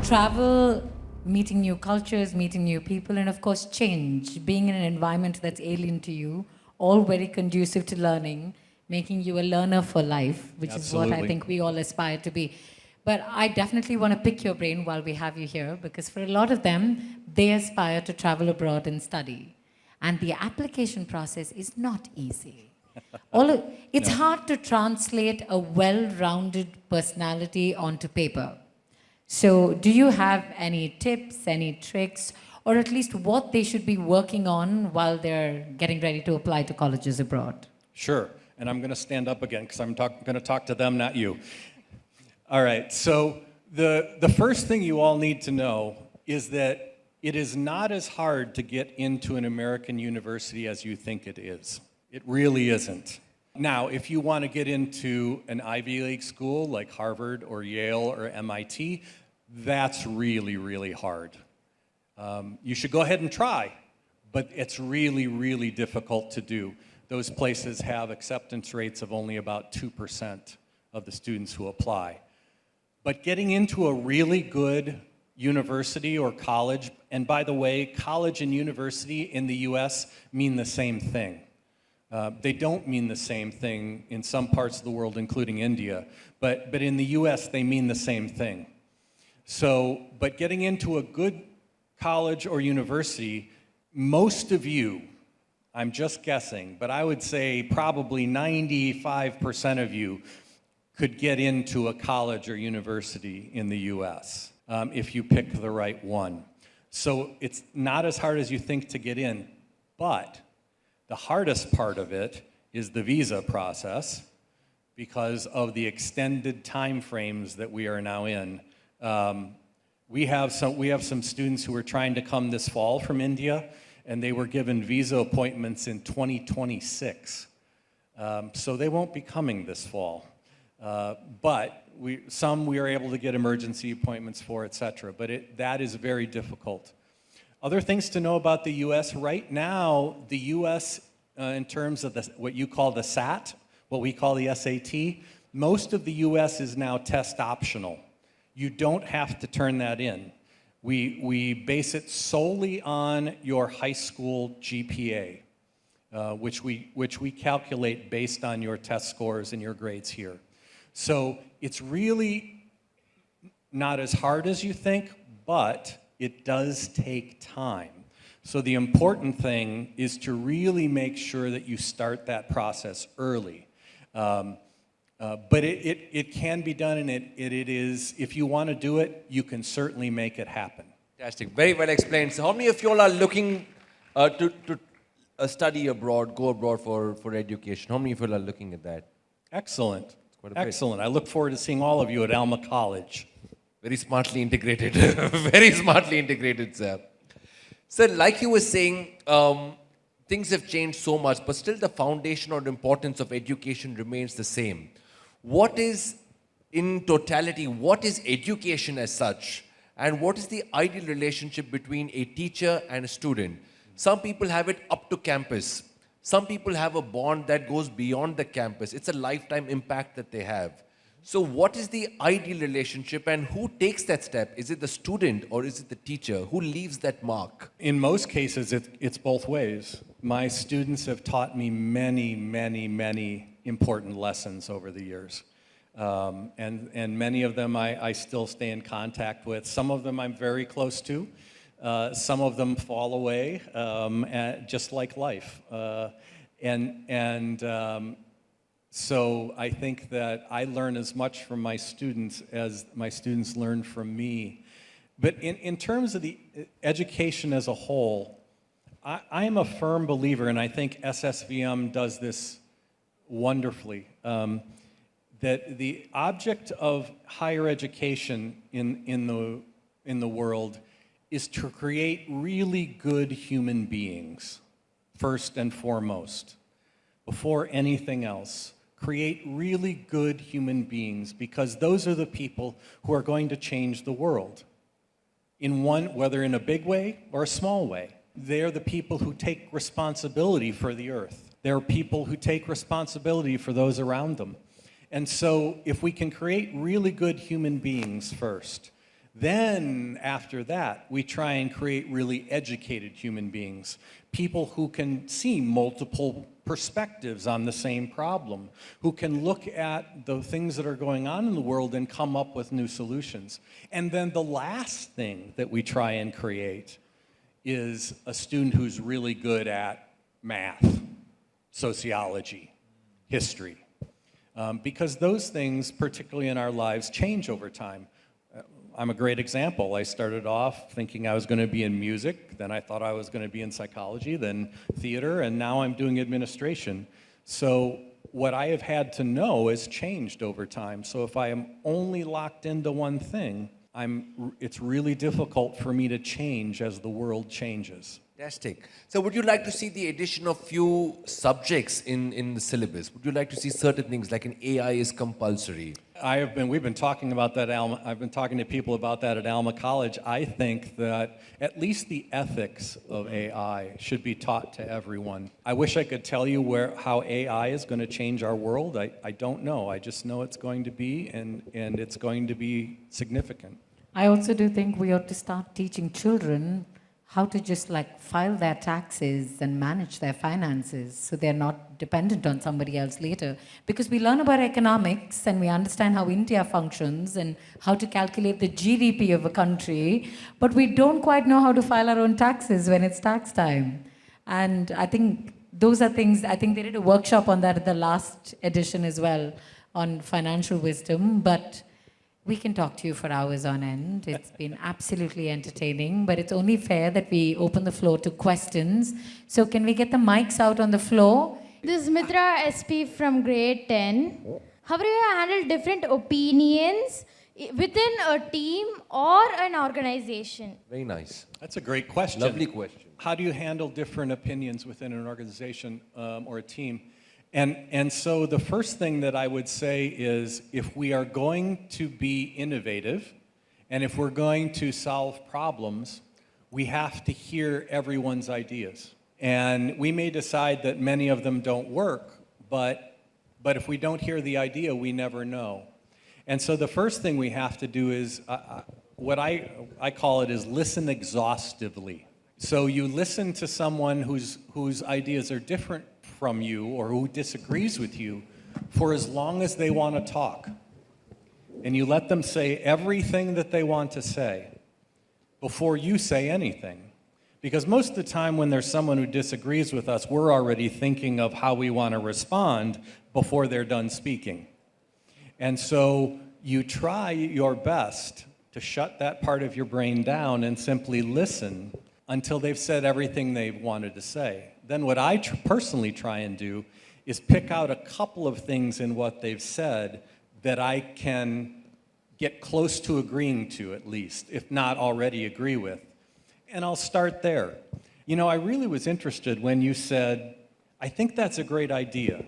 travel, meeting new cultures, meeting new people, and of course change, being in an environment that's alien to you, all very conducive to learning, making you a learner for life, which Absolutely. is what I think we all aspire to be. But I definitely want to pick your brain while we have you here, because for a lot of them, they aspire to travel abroad and study. And the application process is not easy. It's hard to translate a well-rounded personality onto paper. So do you have any tips, any tricks, or at least what they should be working on while they're getting ready to apply to colleges abroad? Sure, and I'm going to stand up again because I'm going to talk to them, not you. All right, so the first thing you all need to know is that it is not as hard to get into an American university as you think it is. It really isn't. Now, if you want to get into an Ivy League school like Harvard or Yale or MIT, that's really, really hard. You should go ahead and try, but it's really, really difficult to do. Those places have acceptance rates of only about 2% of the students who apply. But getting into a really good university or college, and by the way, college and university in the US mean the same thing. They don't mean the same thing in some parts of the world, including India, but in the US they mean the same thing. So, but getting into a good college or university, most of you, I'm just guessing, but I would say probably 95% of you could get into a college or university in the US if you pick the right one. So it's not as hard as you think to get in, but the hardest part of it is the visa process because of the extended time frames that we are now in. We have some students who are trying to come this fall from India, and they were given visa appointments in 2026. So they won't be coming this fall. But some we are able to get emergency appointments for, et cetera. But that is very difficult. Other things to know about the U.S. right now, the U.S. In terms of what you call the SAT, what we call the SAT, most of the U.S. is now test optional. You don't have to turn that in. We base it solely on your high school GPA, which we calculate based on your test scores and your grades here. So it's really not as hard as you think, but it does take time. So the important thing is to really make sure that you start that process early. But it can be done, and it is, if you want to do it, you can certainly make it happen. Fantastic. Very well explained. So how many of you all are looking to study abroad, go abroad for education? How many of you all are looking at that? Excellent. Excellent. I look forward to seeing all of you at Alma College. Very smartly integrated. Very smartly integrated, sir. Sir, like you were saying, things have changed so much, but still the foundation or the importance of education remains the same. What is, in totality, what is education as such? And what is the ideal relationship between a teacher and a student? Some people have it up to campus. Some people have a bond that goes beyond the campus. It's a lifetime impact that they have. So what is the ideal relationship, and who takes that step? Is it the student or is it the teacher? Who leaves that mark? In most cases, it's both ways. My students have taught me many, many, many important lessons over the years. And many of them I still stay in contact with. Some of them I'm very close to. Some of them fall away, just like life. So I think that I learn as much from my students as my students learn from me. But in terms of the education as a whole, I am a firm believer, and I think SSVM does this wonderfully, that the object of higher education in the world is to create really good human beings, first and foremost, before anything else. Create really good human beings, because those are the people who are going to change the world, whether in a big way or a small way. They're the people who take responsibility for the earth. They're people who take responsibility for those around them. And so if we can create really good human beings first, Then, after that, we try and create really educated human beings, people who can see multiple perspectives on the same problem, who can look at the things that are going on in the world and come up with new solutions. And then the last thing that we try and create is a student who's really good at math, sociology, history. Because those things, particularly in our lives, change over time. I'm a great example. I started off thinking I was going to be in music, then I thought I was going to be in psychology, then theater, and now I'm doing administration. So what I have had to know has changed over time. So if I am only locked into one thing, it's really difficult for me to change as the world changes. Fantastic. So would you like to see the addition of few subjects in the syllabus? Would you like to see certain things like an AI is compulsory? We've been talking about that, I've been talking to people about that at Alma College. I think that at least the ethics of AI should be taught to everyone. I wish I could tell you how AI is going to change our world. I don't know. I just know it's going to be, and it's going to be significant. I also do think we ought to start teaching children how to just like file their taxes and manage their finances so they're not dependent on somebody else later. Because we learn about economics and we understand how India functions and how to calculate the GDP of a country, but we don't quite know how to file our own taxes when it's tax time. And I think those are things, I think they did a workshop on that at the last edition as well on financial wisdom, but we can talk to you for hours on end. It's been absolutely entertaining, but it's only fair that we open the floor to questions. So can we get the mics out on the floor? This is Mitra SP from grade 10. How do you handle different opinions within a team or an organization? Very nice. That's a great question. Lovely question. How do you handle different opinions within an organization or a team? And so the first thing that I would say is if we are going to be innovative and if we're going to solve problems, we have to hear everyone's ideas. And we may decide that many of them don't work, but if we don't hear the idea, we never know. And so the first thing we have to do is, what I call it is listen exhaustively. So you listen to someone whose ideas are different from you or who disagrees with you for as long as they want to talk. And you let them say everything that they want to say before you say anything. Because most of the time when there's someone who disagrees with us, we're already thinking of how we want to respond before they're done speaking. And so you try your best to shut that part of your brain down and simply listen until they've said everything they've wanted to say. Then what I personally try and do is pick out a couple of things in what they've said that I can get close to agreeing to at least, if not already agree with. And I'll start there. You know, I really was interested when you said, I think that's a great idea.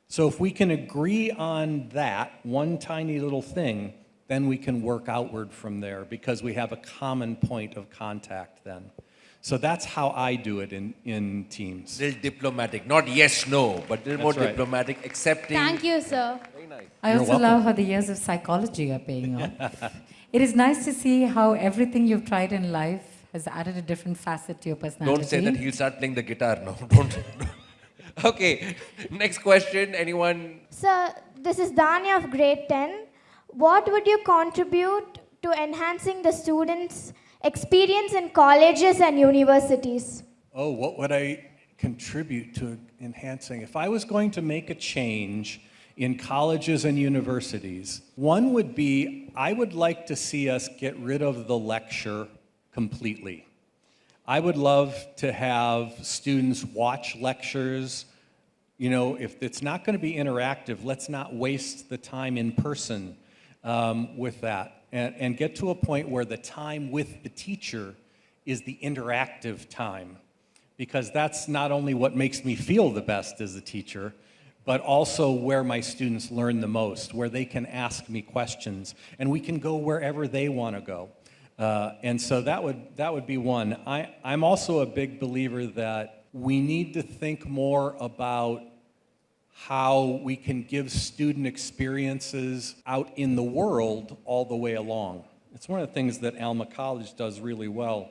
So if we can agree on that one tiny little thing, then we can work outward from there because we have a common point of contact then. So that's how I do it in teams. Little diplomatic, not yes, no, but a little more That's right. diplomatic, accepting. Thank you, sir. Very nice. I You're also welcome. love how the years of psychology are paying off. It is nice to see how everything you've tried in life has added a different facet to your personality. Don't say that, he'll start playing the guitar now. Don't. Okay, next question. Anyone? Sir, this is Danya of grade 10. What would you contribute to enhancing the students' experience in colleges and universities? Oh, what would I contribute to enhancing? If I was going to make a change in colleges and universities, one would be I would like to see us get rid of the lecture completely. I would love to have students watch lectures. You know, if it's not going to be interactive, let's not waste the time in person with that. And get to a point where the time with the teacher is the interactive time. Because that's not only what makes me feel the best as a teacher, but also where my students learn the most, where they can ask me questions, and we can go wherever they want to go. And so that would be one. I'm also a big believer that we need to think more about how we can give student experiences out in the world all the way along. It's one of the things that Alma College does really well.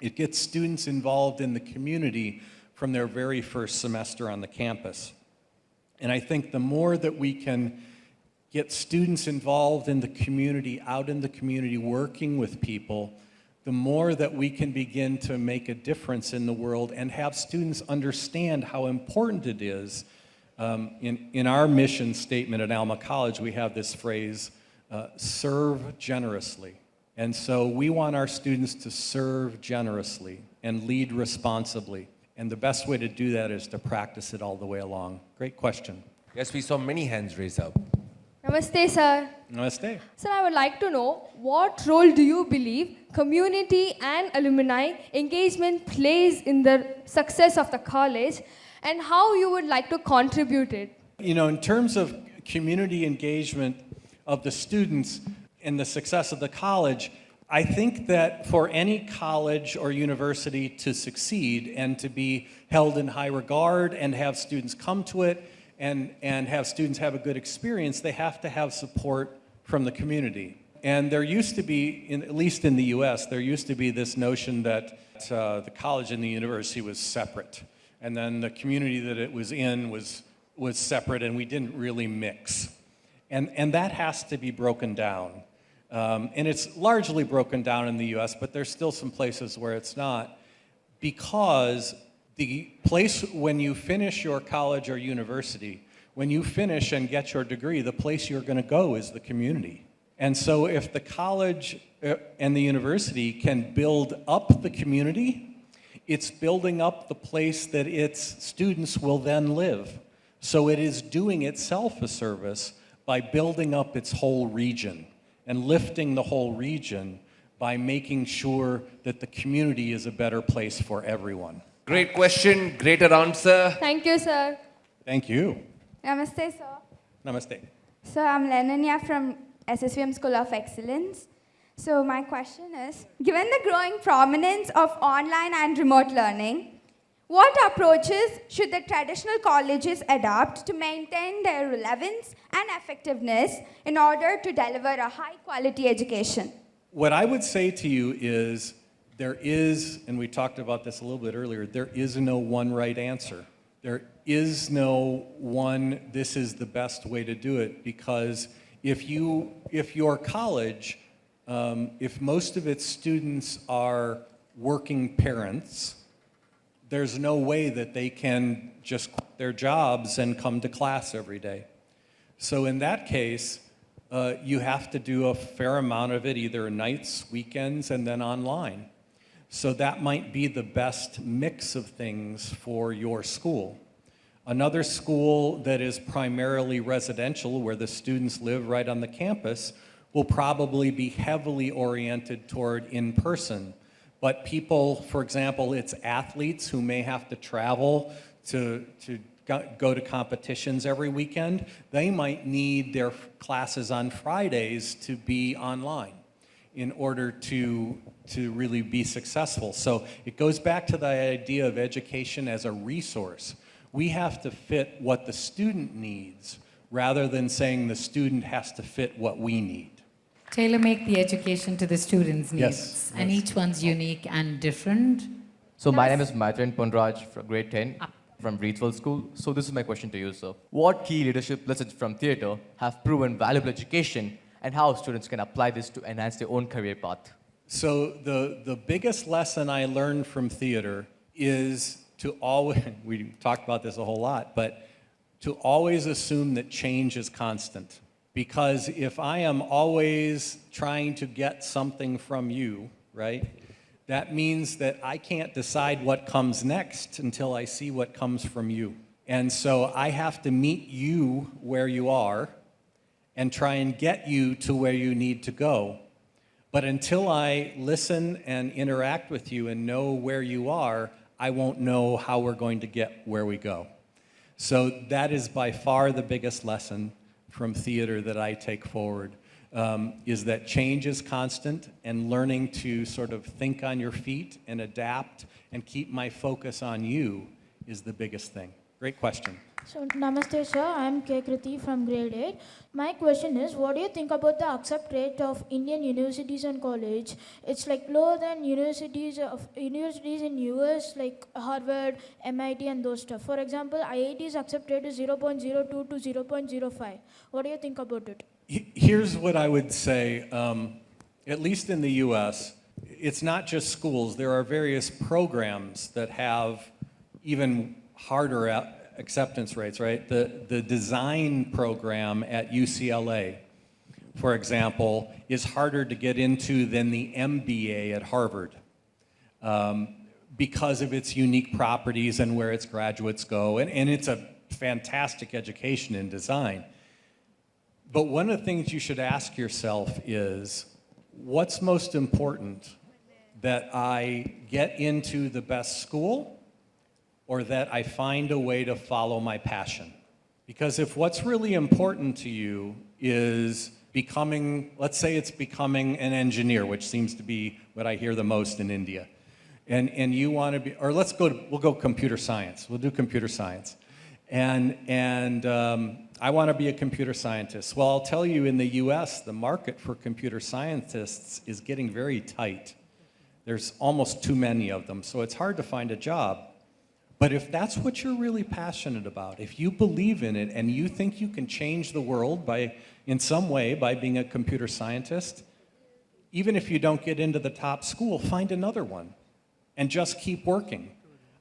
It gets students involved in the community from their very first semester on the campus. And I think the more that we can get students involved in the community, out in the community, working with people, the more that we can begin to make a difference in the world and have students understand how important it is. In our mission statement at Alma College, we have this phrase, serve generously. And so we want our students to serve generously and lead responsibly. And the best way to do that is to practice it all the way along. Great question. Yes, we saw many hands raised up. Namaste, sir. Namaste. Sir, I would like to know what role do you believe community and alumni engagement plays in the success of the college, and how you would like to contribute it? You know, in terms of community engagement of the students and the success of the college, I think that for any college or university to succeed and to be held in high regard and have students come to it and have students have a good experience, they have to have support from the community. And there used to be, at least in the US, there used to be this notion that the college and the university was separate. And then the community that it was in was separate, and we didn't really mix. And that has to be broken down. And it's largely broken down in the US, but there's still some places where it's not. Because the place when you finish your college or university, when you finish and get your degree, the place you're going to go is the community. And so if the college and the university can build up the community, it's building up the place that its students will then live. So it is doing itself a service by building up its whole region and lifting the whole region by making sure that the community is a better place for everyone. Great question, greater answer. Thank you, sir. Thank you. Namaste, sir. Namaste. So I'm Lenanya from SSVM School of Excellence. So my question is, given the growing prominence of online and remote learning, what approaches should the traditional colleges adopt to maintain their relevance and effectiveness in order to deliver a high-quality education? What I would say to you is, there is, and we talked about this a little bit earlier, there is no one right answer. There is no one, this is the best way to do it, because if your college, if most of its students are working parents, there's no way that they can just quit their jobs and come to class every day. So in that case, you have to do a fair amount of it, either nights, weekends, and then online. So that might be the best mix of things for your school. Another school that is primarily residential, where the students live right on the campus, will probably be heavily oriented toward in-person. But people, for example, it's athletes who may have to travel to go to competitions every weekend. They might need their classes on Fridays to be online in order to really be successful. So it goes back to the idea of education as a resource. We have to fit what the student needs rather than saying the student has to fit what we need. Tailor make the education to the students' needs. Yes, And each one's unique and different. So my name is Maitran Ponraj from grade 10 from Breathwell School. So this is my question to you, sir. What key leadership lessons from theatre have proven valuable education, and how students can apply this to enhance their own career path? So the biggest lesson I learned from theater is to always, we talked about this a whole lot, but to always assume that change is constant. Because if I am always trying to get something from you, right, that means that I can't decide what comes next until I see what comes from you. And so I have to meet you where you are and try and get you to where you need to go. But until I listen and interact with you and know where you are, I won't know how we're going to get where we go. So that is by far the biggest lesson from theater that I take forward, is that change is constant, and learning to sort of think on your feet and adapt and keep my focus on you is the biggest thing. Great question. So, Namaste, sir. I'm K. Kriti from grade 8. My question is, what do you think about the accept rate of Indian universities and college? It's like lower than universities in US like Harvard, MIT, and those stuff. For example, IIT's accept rate is 0.02 to 0.05. What do you think about it? Here's what I would say, at least in the US, it's not just schools. There are various programs that have even harder acceptance rates, right? The design program at UCLA, for example, is harder to get into than the MBA at Harvard because of its unique properties and where its graduates go. And it's a fantastic education in design. But one of the things you should ask yourself is, what's most important? That I get into the best school, or that I find a way to follow my passion? Because if what's really important to you is becoming, let's say it's becoming an engineer, which seems to be what I hear the most in India, and you want to be, or we'll go computer science. We'll do computer science. And I want to be a computer scientist. Well, I'll tell you, in the US, the market for computer scientists is getting very tight. There's almost too many of them, so it's hard to find a job. But if that's what you're really passionate about, if you believe in it and you think you can change the world in some way by being a computer scientist, even if you don't get into the top school, find another one and just keep working.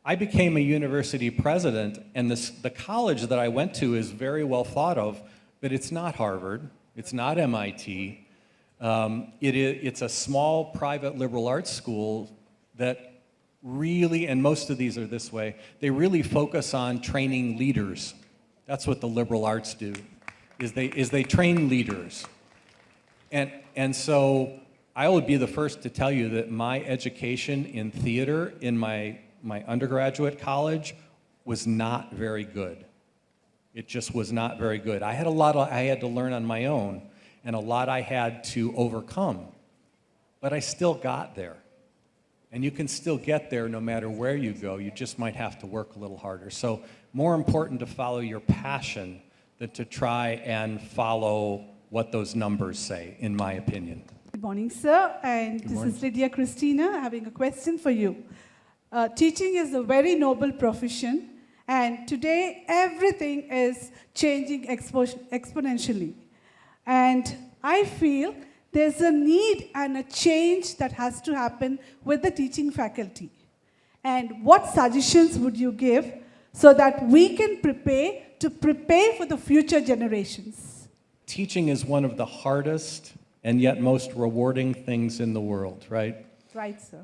I became a university president, and the college that I went to is very well thought of, but it's not Harvard, it's not MIT. It's a small private liberal arts school that really, and most of these are this way, they really focus on training leaders. That's what the liberal arts do, is they train leaders. And so I will be the first to tell you that my education in theater in my undergraduate college was not very good. It just was not very good. I had I had to learn on my own, and a lot I had to overcome, but I still got there. And you can still get there no matter where you go. You just might have to work a little harder. So more important to follow your passion than to try and follow what those numbers say, in my opinion. Good morning, sir. And this is Lydia Christina having a question for you. Teaching is a very noble profession, and today everything is changing exponentially. And I feel there's a need and a change that has to happen with the teaching faculty. And what suggestions would you give so that we can prepare for the future generations? Teaching is one of the hardest and yet most rewarding things in the world, right? Right, sir.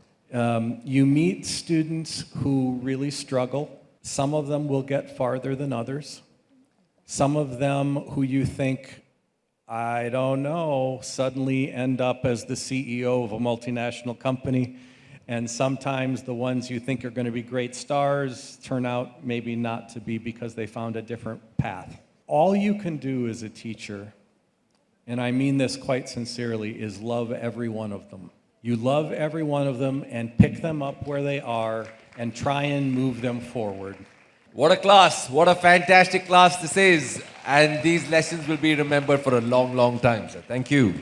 You meet students who really struggle. Some of them will get farther than others. Some of them who you think, I don't know, suddenly end up as the CEO of a multinational company. And sometimes the ones you think are going to be great stars turn out maybe not to be because they found a different path. All you can do as a teacher, and I mean this quite sincerely, is love every one of them. You love every one of them and pick them up where they are and try and move them forward. What a class. What a fantastic class this is. And these lessons will be remembered for a long, long time, sir. Thank you.